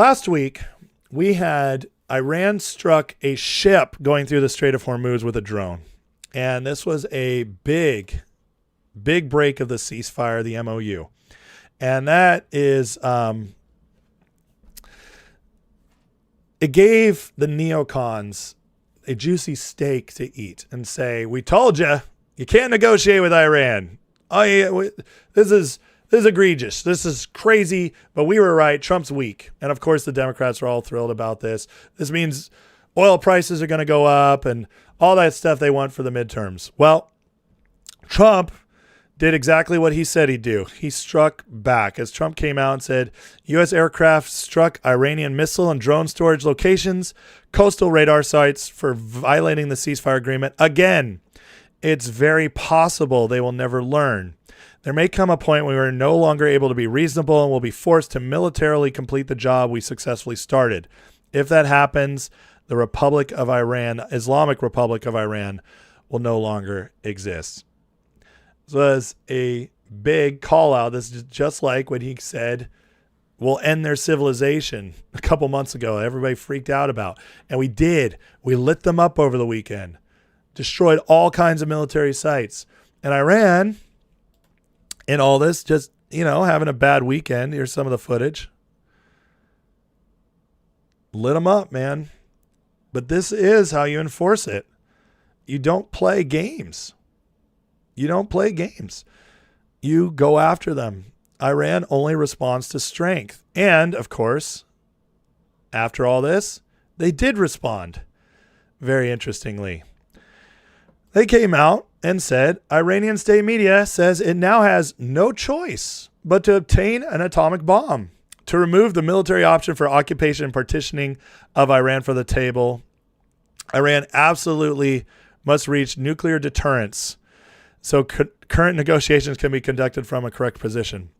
Last week, we had Iran struck a ship going through the Strait of Hormuz with a drone. And this was a big break of the ceasefire, the MOU. And that is, it gave the neocons a juicy steak to eat and say, we told you, you can't negotiate with Iran. Oh, yeah, this is egregious. This is crazy, but we were right. Trump's weak. And of course, the Democrats are all thrilled about this. This means oil prices are going to go up and all that stuff they want for the midterms. Well, Trump did exactly what he said he'd do. He struck back as Trump came out and said, U.S. aircraft struck Iranian missile and drone storage locations, coastal radar sites for violating the ceasefire agreement. Again, it's very possible they will never learn. There may come a point when we are no longer able to be reasonable and will be forced to militarily complete the job we successfully started. If that happens, the Republic of Iran, Islamic Republic of Iran, will no longer exist. This was a big call out. This is just like when he said, we'll end their civilization a couple months ago. Everybody freaked out about. And we did. We lit them up over the weekend. Destroyed all kinds of military sites. And Iran, in all this, just, having a bad weekend. Here's some of the footage. Lit them up, man. But this is how you enforce it. You don't play games. You don't play games. You go after them. Iran only responds to strength. And, of course, after all this, they did respond. Very interestingly. They came out and said, Iranian state media says it now has no choice but to obtain an atomic bomb, to remove the military option for occupation and partitioning of Iran from the table. Iran absolutely must reach nuclear deterrence so current negotiations can be conducted from a correct position.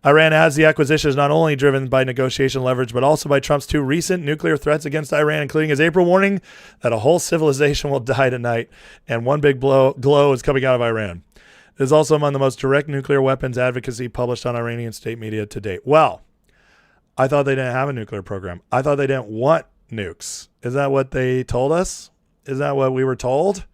Iran adds the acquisition is not only driven by negotiation leverage, but also by Trump's two recent nuclear threats against Iran, including his April warning that a whole civilization will die tonight, and one big glow is coming out of Iran. It is also among the most direct nuclear weapons advocacy published on Iranian state media to date. Well, I thought they didn't have a nuclear program. I thought they didn't want nukes. Is that what they told us? Is that what we were told?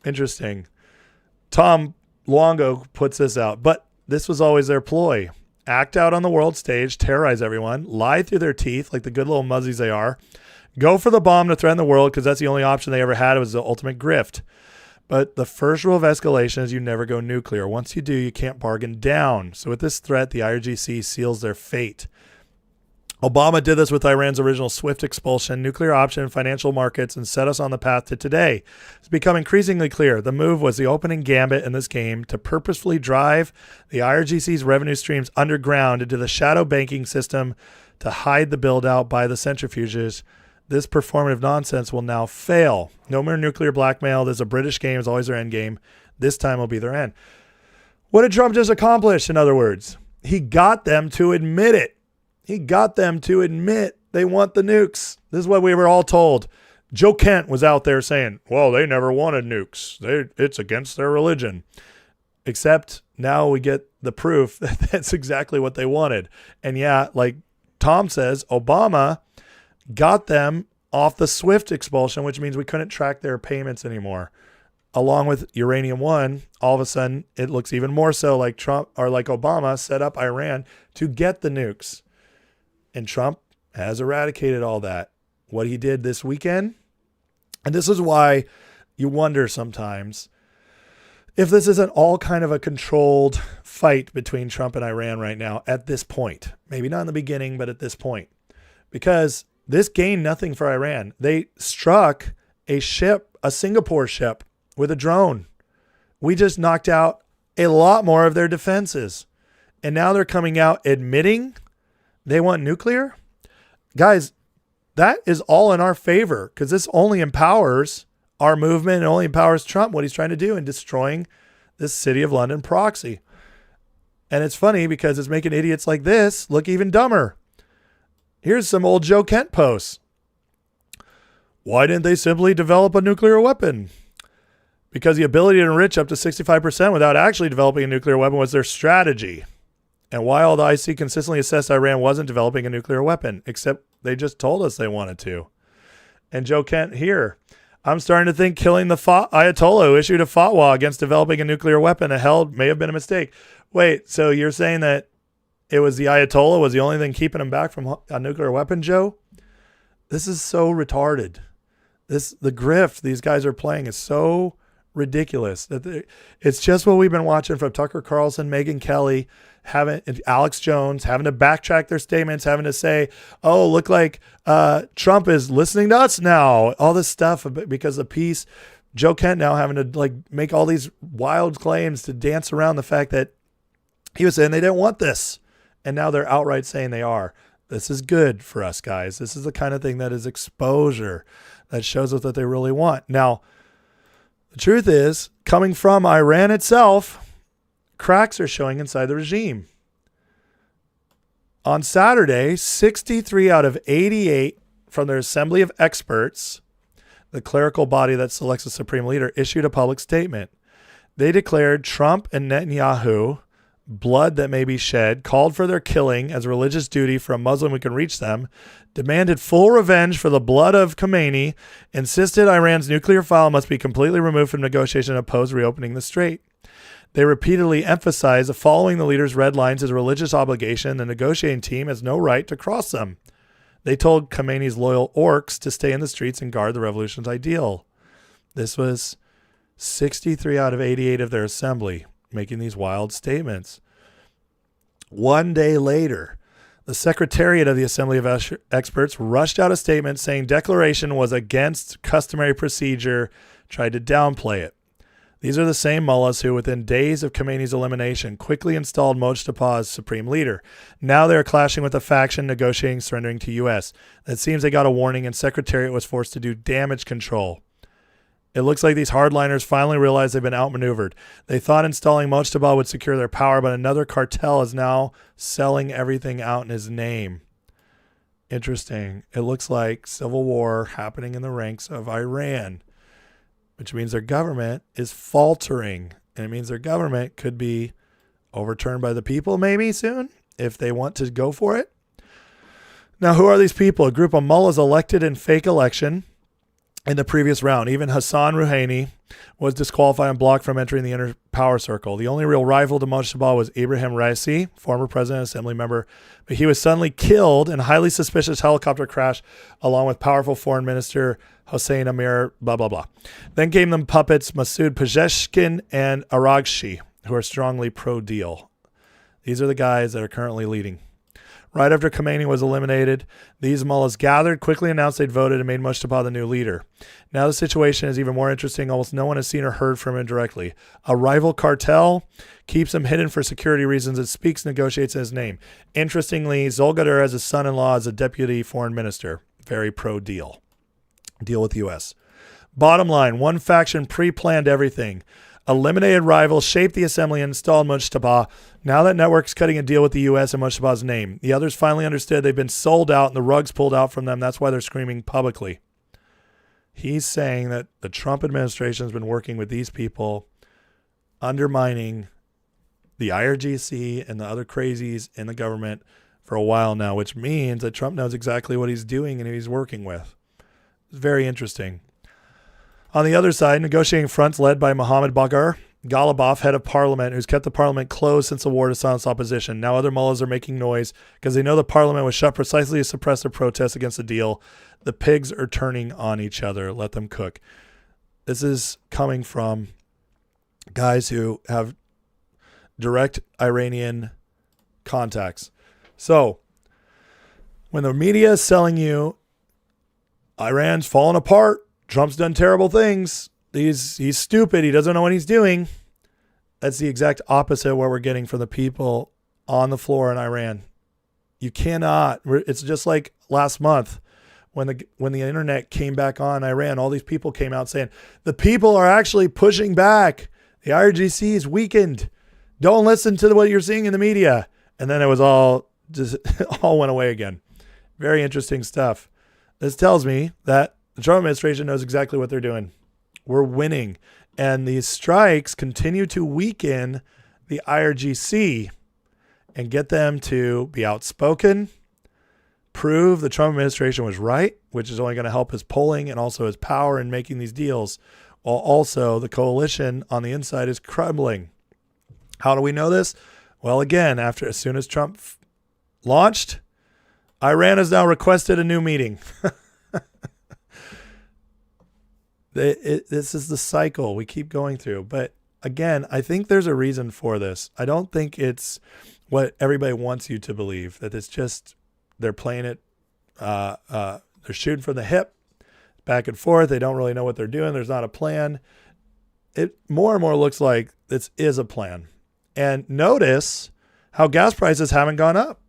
Interesting. Tom Luongo puts this out, but this was always their ploy. Act out on the world stage, terrorize everyone, lie through their teeth like the good little muzzies they are, go for the bomb to threaten the world because that's the only option they ever had. It was the ultimate grift. But the first rule of escalation is you never go nuclear. Once you do, you can't bargain down. So with this threat, the IRGC seals their fate. Obama did this with Iran's original SWIFT expulsion, nuclear option, financial markets, and set us on the path to today. It's become increasingly clear the move was the opening gambit in this game to purposefully drive the IRGC's revenue streams underground into the shadow banking system to hide the build-out by the centrifuges. This performative nonsense will now fail. No more nuclear blackmail. There's a British game. It's always their end game. This time will be their end. What did Trump just accomplish, in other words? He got them to admit it. He got them to admit they want the nukes. This is what we were all told. Joe Kent was out there saying, well, they never wanted nukes. It's against their religion. Except now we get the proof that that's exactly what they wanted. And yeah, like Tom says, Obama got them off the SWIFT expulsion, which means we couldn't track their payments anymore. Along with Uranium One, all of a sudden it looks even more so like Trump or like Obama set up Iran to get the nukes. And Trump has eradicated all that. What he did this weekend. And this is why you wonder sometimes if this isn't all kind of a controlled fight between Trump and Iran right now at this point. Maybe not in the beginning, but at this point. Because this gained nothing for Iran. They struck a ship, a Singapore ship, with a drone. We just knocked out a lot more of their defenses. And now they're coming out admitting they want nuclear? Guys, that is all in our favor because this only empowers our movement and only empowers Trump, what he's trying to do in destroying this City of London proxy. And it's funny because it's making idiots like this look even dumber. Here's some old Joe Kent posts. Why didn't they simply develop a nuclear weapon? Because the ability to enrich up to 65% without actually developing a nuclear weapon was their strategy. And while the IC consistently assessed Iran wasn't developing a nuclear weapon, except they just told us they wanted to. And Joe Kent here. I'm starting to think killing the Ayatollah who issued a fatwa against developing a nuclear weapon may have been a mistake. Wait, so you're saying that it was the Ayatollah was the only thing keeping him back from a nuclear weapon, Joe? This is so retarded. The grift these guys are playing is so ridiculous. It's just what we've been watching from Tucker Carlson, Megyn Kelly, Alex Jones having to backtrack their statements, having to say, oh, look like Trump is listening to us now. All this stuff because of peace. Joe Kent now having to make all these wild claims to dance around the fact that he was saying they didn't want this. And now they're outright saying they are. This is good for us, guys. This is the kind of thing that is exposure that shows us what they really want. Now, the truth is, coming from Iran itself, cracks are showing inside the regime. On Saturday, 63 out of 88 from their Assembly of Experts, the clerical body that selects the supreme leader, issued a public statement. They declared Trump and Netanyahu, blood that may be shed, called for their killing as a religious duty for a Muslim who can reach them, demanded full revenge for the blood of Khomeini, insisted Iran's nuclear file must be completely removed from negotiation and opposed reopening the strait. They repeatedly emphasized that following the leader's red lines is a religious obligation. The negotiating team has no right to cross them. They told Khomeini's loyal orcs to stay in the streets and guard the revolution's ideal. This was 63 out of 88 of their assembly making these wild statements. One day later, the Secretariat of the Assembly of Experts rushed out a statement saying declaration was against customary procedure, tried to downplay it. These are the same mullahs who, within days of Khomeini's elimination, quickly installed Mojtaba as supreme leader. Now they are clashing with a faction negotiating surrendering to U.S. It seems they got a warning and Secretariat was forced to do damage control. It looks like these hardliners finally realized they've been outmaneuvered. They thought installing Mojtaba would secure their power, but another cartel is now selling everything out in his name. Interesting. It looks like civil war happening in the ranks of Iran, which means their government is faltering. And it means their government could be overturned by the people maybe soon if they want to go for it. Now, who are these people? A group of mullahs elected in fake election in the previous round. Even Hassan Rouhani was disqualified and blocked from entering the inner power circle. The only real rival to Mojtaba was Ibrahim Raisi, former president, assembly member, but he was suddenly killed in a highly suspicious helicopter crash along with powerful foreign minister Hossein Amir, blah, blah, blah. Then came the puppets Masoud Pezeshkian and Araghchi, who are strongly pro-deal. These are the guys that are currently leading. Right after Khomeini was eliminated, these mullahs gathered, quickly announced they'd voted, and made Mojtaba the new leader. Now the situation is even more interesting. Almost no one has seen or heard from him directly. A rival cartel keeps him hidden for security reasons. It speaks, negotiates in his name. Interestingly, Zolgadar has a son-in-law as a deputy foreign minister. Very pro-deal. Deal with the U.S. Bottom line, one faction pre-planned everything. Eliminated rivals, shaped the assembly, and installed Mojtaba. Now that network's cutting a deal with the U.S. and Mojtaba's name. The others finally understood they've been sold out and the rug's pulled out from them. That's why they're screaming publicly. He's saying that the Trump administration has been working with these people, undermining the IRGC and the other crazies in the government for a while now, which means that Trump knows exactly what he's doing and who he's working with. It's very interesting. On the other side, negotiating fronts led by Mohammad Bagher Ghalibaf, head of parliament, who's kept the parliament closed since the war to silence opposition. Now other mullahs are making noise because they know the parliament was shut precisely to suppress their protests against the deal. The pigs are turning on each other. Let them cook. This is coming from guys who have direct Iranian contacts. So when the media is selling you Iran's fallen apart, Trump's done terrible things, he's stupid, he doesn't know what he's doing, that's the exact opposite of what we're getting from the people on the floor in Iran. You cannot. It's just like last month when the internet came back on Iran, all these people came out saying, the people are actually pushing back. The IRGC is weakened. Don't listen to what you're seeing in the media. And then it was all went away again. Very interesting stuff. This tells me that the Trump administration knows exactly what they're doing. We're winning. And these strikes continue to weaken the IRGC. and get them to be outspoken, prove the Trump administration was right, which is only going to help his polling and also his power in making these deals, while also the coalition on the inside is crumbling. How do we know this? Well, again, as soon as Trump launched, Iran has now requested a new meeting. This is the cycle we keep going through. But again, I think there's a reason for this. I don't think it's what everybody wants you to believe, that it's just they're playing it. They're shooting from the hip, back and forth. They don't really know what they're doing. There's not a plan. It more and more looks like this is a plan. And notice how gas prices haven't gone up.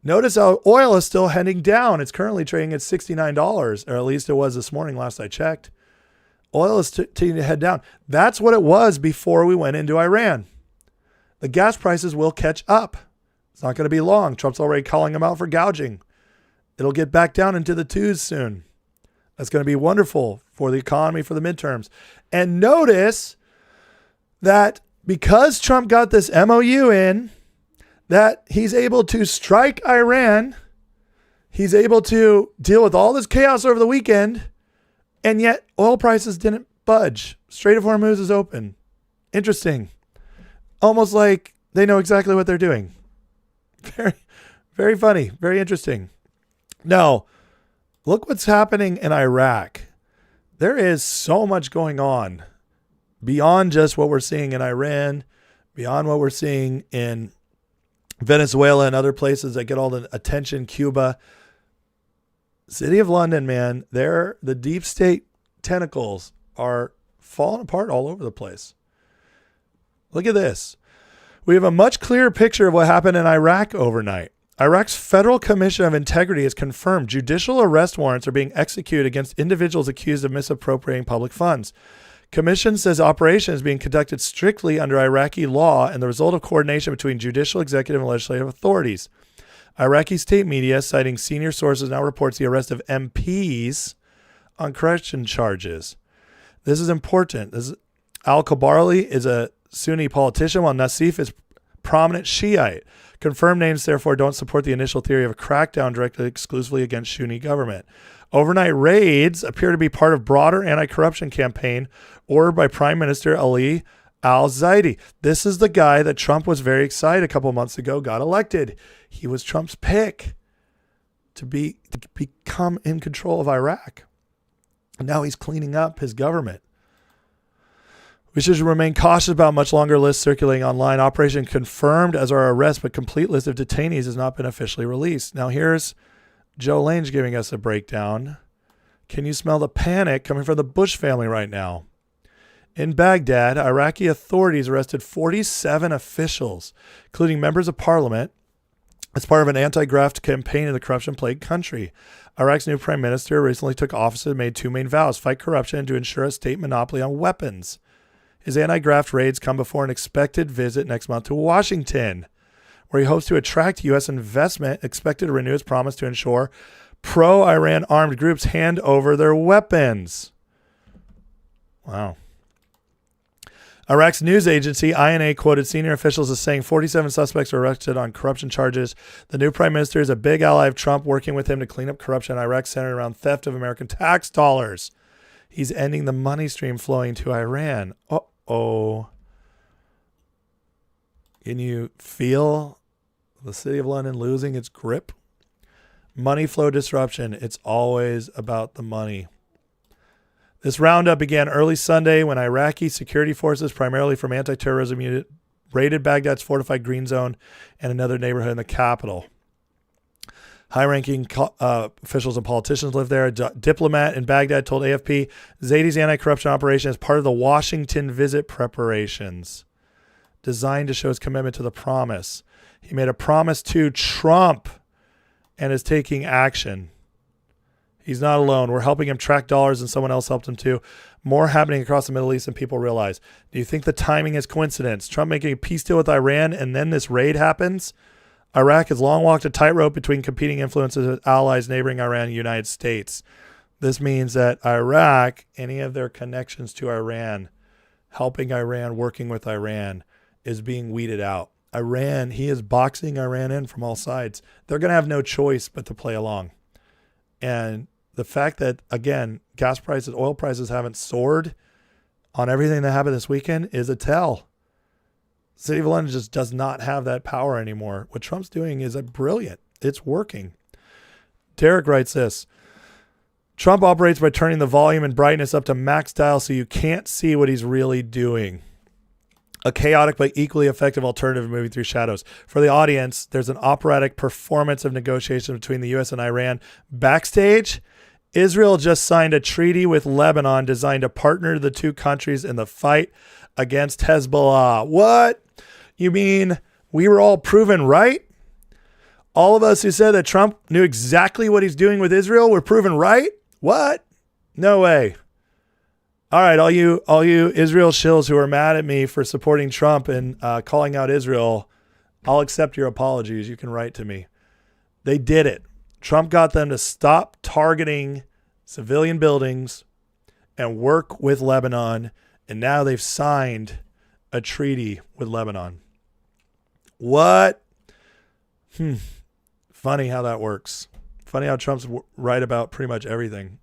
Notice how oil is still heading down. It's currently trading at $69, or at least it was this morning last I checked. Oil is continuing to head down. That's what it was before we went into Iran. The gas prices will catch up. It's not going to be long. Trump's already calling them out for gouging. It'll get back down into the twos soon. That's going to be wonderful for the economy for the midterms. And notice that because Trump got this MOU in, that he's able to strike Iran, he's able to deal with all this chaos over the weekend, and yet oil prices didn't budge. Strait of Hormuz is open. Interesting. Almost like they know exactly what they're doing. Very, very funny. Very interesting. Now, look what's happening in Iraq. There is so much going on beyond just what we're seeing in Iran, beyond what we're seeing in Venezuela and other places that get all the attention, Cuba. City of London, man, the deep state tentacles are falling apart all over the place. Look at this. We have a much clearer picture of what happened in Iraq overnight. Iraq's Federal Commission of Integrity has confirmed judicial arrest warrants are being executed against individuals accused of misappropriating public funds. Commission says operation is being conducted strictly under Iraqi law and the result of coordination between judicial, executive, and legislative authorities. Iraqi state media, citing senior sources, now reports the arrest of MPs on corruption charges. This is important. Al-Kabarli is a Sunni politician, while Nassif is prominent Shiite. Confirmed names, therefore, don't support the initial theory of a crackdown directly exclusively against Sunni government. Overnight raids appear to be part of broader anti-corruption campaign ordered by Prime Minister Ali al-Zaidi. This is the guy that Trump was very excited a couple months ago got elected. He was Trump's pick to become in control of Iraq. And now he's cleaning up his government. We should remain cautious about much longer lists circulating online. Operation confirmed as our arrest, but complete list of detainees has not been officially released. Now here's Joe Lange giving us a breakdown. Can you smell the panic coming from the Bush family right now? In Baghdad, Iraqi authorities arrested 47 officials, including members of parliament, as part of an anti-graft campaign in the corruption-plagued country. Iraq's new prime minister recently took office and made two main vows: fight corruption and to ensure a state monopoly on weapons. His anti-graft raids come before an expected visit next month to Washington, where he hopes to attract U.S. investment, expected to renew his promise to ensure pro-Iran armed groups hand over their weapons. Wow. Iraq's news agency, INA, quoted senior officials as saying 47 suspects were arrested on corruption charges. The new prime minister is a big ally of Trump, working with him to clean up corruption in Iraq centered around theft of American tax dollars. He's ending the money stream flowing to Iran. Uh-oh. Can you feel the city of London losing its grip? Money flow disruption. It's always about the money. This roundup began early Sunday when Iraqi security forces, primarily from anti-terrorism unit, raided Baghdad's fortified green zone and another neighborhood in the capital. High-ranking officials and politicians live there. A diplomat in Baghdad told AFP Zaidi's anti-corruption operation is part of the Washington visit preparations, designed to show his commitment to the promise. He made a promise to Trump and is taking action. He's not alone. We're helping him track dollars, and someone else helped him too. More happening across the Middle East than people realize. Do you think the timing is coincidence? Trump making a peace deal with Iran and then this raid happens? Iraq has long walked a tightrope between competing influences with allies neighboring Iran and the United States. This means that Iraq, any of their connections to Iran, helping Iran, working with Iran, is being weeded out. Iran, he is boxing Iran in from all sides. They're going to have no choice but to play along. And the fact that, again, gas prices, oil prices haven't soared on everything that happened this weekend is a tell. The City of London just does not have that power anymore. What Trump's doing is brilliant. It's working. Derek writes this. Trump operates by turning the volume and brightness up to max dial so you can't see what he's really doing. A chaotic but equally effective alternative moving through shadows. For the audience, there's an operatic performance of negotiations between the U.S. and Iran. Backstage, Israel just signed a treaty with Lebanon designed to partner the two countries in the fight against Hezbollah. What? You mean we were all proven right? All of us who said that Trump knew exactly what he's doing with Israel were proven right? What? No way. All right, all you Israel shills who are mad at me for supporting Trump and calling out Israel, I'll accept your apologies. You can write to me. They did it. Trump got them to stop targeting civilian buildings and work with Lebanon, and now they've signed a treaty with Lebanon. What? Funny how that works. Funny how Trump's right about pretty much everything.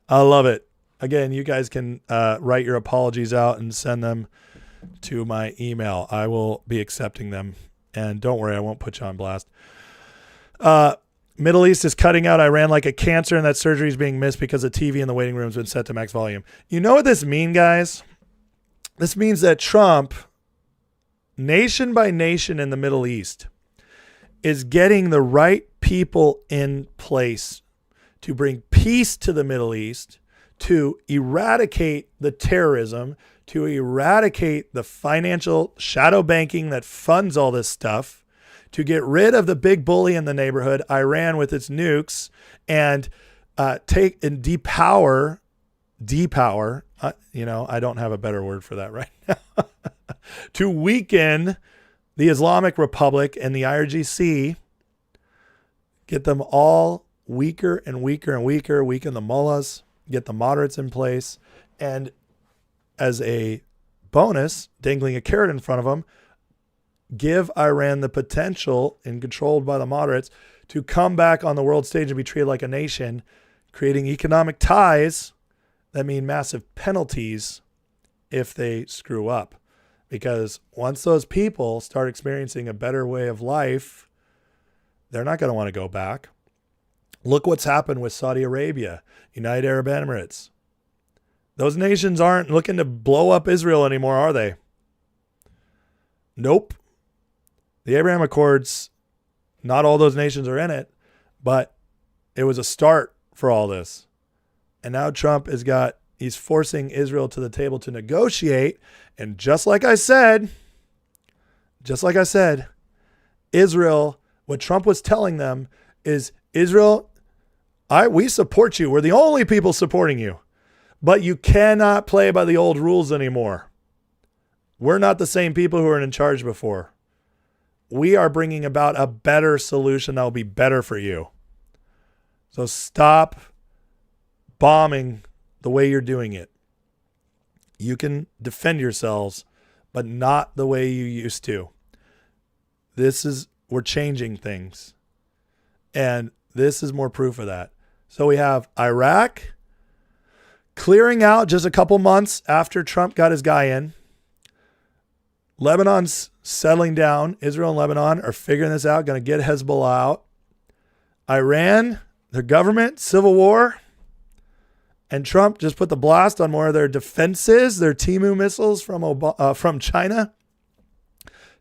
I love it. Again, you guys can write your apologies out and send them to my email. I will be accepting them. And don't worry, I won't put you on blast. Middle East is cutting out Iran like a cancer, and that surgery is being missed because the TV in the waiting room has been set to max volume. You know what this means, guys? This means that Trump, nation by nation in the Middle East, is getting the right people in place to bring peace to the Middle East, to eradicate the terrorism, to eradicate the financial shadow banking that funds all this stuff, to get rid of the big bully in the neighborhood, Iran with its nukes, and take and depower, I don't have a better word for that right now, to weaken the Islamic Republic and the IRGC, get them all weaker and weaker and weaker, weaken the mullahs, get the moderates in place, and as a bonus, dangling a carrot in front of them, give Iran the potential, and controlled by the moderates, to come back on the world stage and be treated like a nation, creating economic ties that mean massive penalties if they screw up. Because once those people start experiencing a better way of life, they're not going to want to go back. Look what's happened with Saudi Arabia, United Arab Emirates. Those nations aren't looking to blow up Israel anymore, are they? Nope. The Abraham Accords, not all those nations are in it, but it was a start for all this. And now Trump he's forcing Israel to the table to negotiate. And just like I said, Israel, what Trump was telling them is, Israel, we support you. We're the only people supporting you. But you cannot play by the old rules anymore. We're not the same people who were in charge before. We are bringing about a better solution that will be better for you. So stop bombing the way you're doing it. You can defend yourselves, but not the way you used to. We're changing things. And this is more proof of that. So we have Iraq clearing out just a couple months after Trump got his guy in. Lebanon's settling down. Israel and Lebanon are figuring this out, going to get Hezbollah out. Iran, their government, civil war. And Trump just put the blast on more of their defenses, their Timu missiles from China.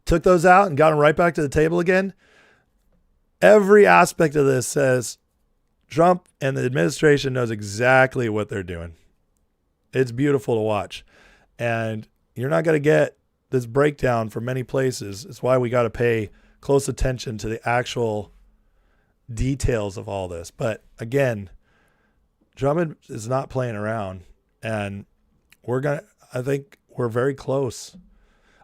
Took those out and got them right back to the table again. Every aspect of this says Trump and the administration knows exactly what they're doing. It's beautiful to watch. And you're not going to get this breakdown from many places. It's why we got to pay close attention to the actual details of all this. But again, Trump is not playing around, and I think we're very close.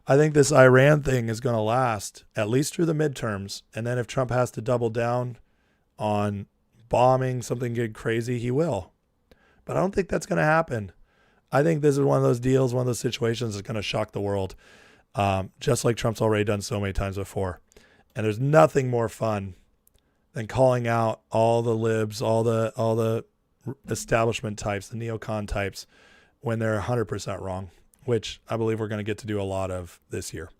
I think this Iran thing is going to last at least through the midterms. And then if Trump has to double down on bombing something get crazy, he will. But I don't think that's going to happen. I think this is one of those deals, one of those situations that's going to shock the world. just like Trump's already done so many times before. And there's nothing more fun than calling out all the libs, all the establishment types, the neocon types, when they're 100% wrong, which I believe we're going to get to do a lot of this year.